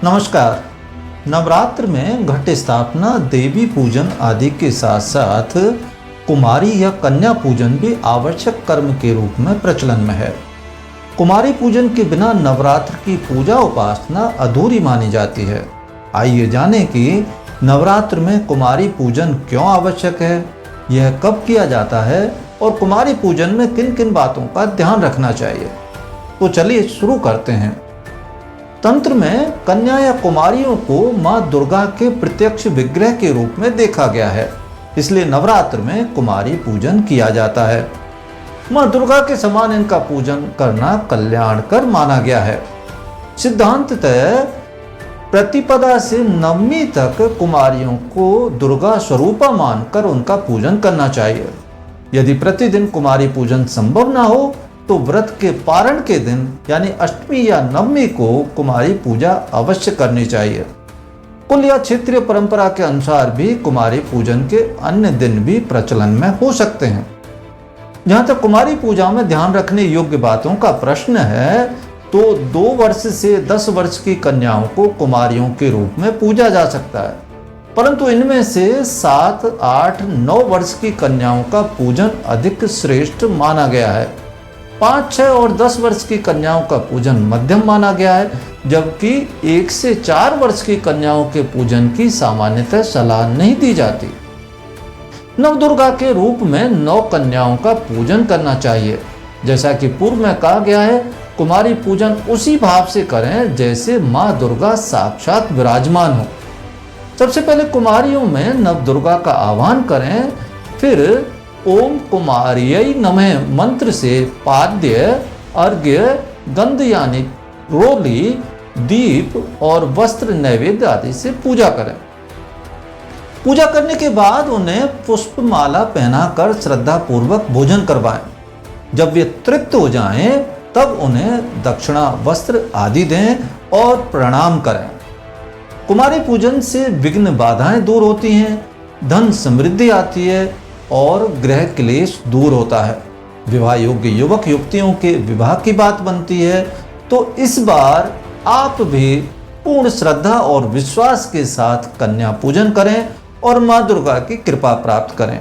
नमस्कार। नवरात्र में घट स्थापना, देवी पूजन आदि के साथ साथ कुमारी या कन्या पूजन भी आवश्यक कर्म के रूप में प्रचलन में है। कुमारी पूजन के बिना नवरात्र की पूजा उपासना अधूरी मानी जाती है। आइए जानें कि नवरात्र में कुमारी पूजन क्यों आवश्यक है, यह कब किया जाता है और कुमारी पूजन में किन किन बातों का ध्यान रखना चाहिए। तो चलिए शुरू करते हैं। तंत्र में कन्या या कुमारियों को मां दुर्गा के प्रत्यक्ष विग्रह के रूप में देखा गया है, इसलिए नवरात्र में कुमारी पूजन किया जाता है। मां दुर्गा के समान इनका पूजन करना कल्याणकर माना गया है। सिद्धांततः प्रतिपदा से नवमी तक कुमारियों को दुर्गा स्वरूपा मानकर उनका पूजन करना चाहिए। यदि प्रतिदिन कुमारी पूजन संभव ना हो तो व्रत के पारण के दिन यानी अष्टमी या नवमी को कुमारी पूजा अवश्य करनी चाहिए। कुल या क्षेत्रीय परंपरा के अनुसार भी कुमारी पूजन के अन्य दिन भी प्रचलन में हो सकते हैं। जहां तक कुमारी पूजा में ध्यान रखने योग्य बातों का प्रश्न है तो 2 वर्ष से 10 वर्ष की कन्याओं को कुमारियों के रूप में पूजा जा सकता है, परंतु इनमें से 7, 8, 9 वर्ष की कन्याओं का पूजन अधिक श्रेष्ठ माना गया है। 5, 6 और 10 वर्ष की कन्याओं का पूजन मध्यम माना गया है, जबकि 1 से 4 वर्ष की कन्याओं के पूजन की सामान्यतः सलाह नहीं दी जाती। नवदुर्गा के रूप में 9 कन्याओं का पूजन करना चाहिए। जैसा कि पूर्व में कहा गया है, कुमारी पूजन उसी भाव से करें जैसे माँ दुर्गा साक्षात विराजमान हो। सबसे पहले कुमारियों में नवदुर्गा का आह्वान करें, फिर ओम कुमार्यै नमः मंत्र से पाद्य, अर्घ्य, गंध यानी रोली, दीप और वस्त्र नैवेद्य आदि से पूजा करें। पूजा करने के बाद उन्हें पुष्पमाला पहनाकर श्रद्धा पूर्वक भोजन करवाएं। जब वे तृप्त हो जाएं, तब उन्हें दक्षिणा, वस्त्र आदि दें और प्रणाम करें। कुमारी पूजन से विघ्न बाधाएं दूर होती हैं, धन समृद्धि आती है और गृह क्लेश दूर होता है। विवाह योग्य युवक युवतियों के विवाह की बात बनती है, तो इस बार आप भी पूर्ण श्रद्धा और विश्वास के साथ कन्या पूजन करें और मां दुर्गा की कृपा प्राप्त करें।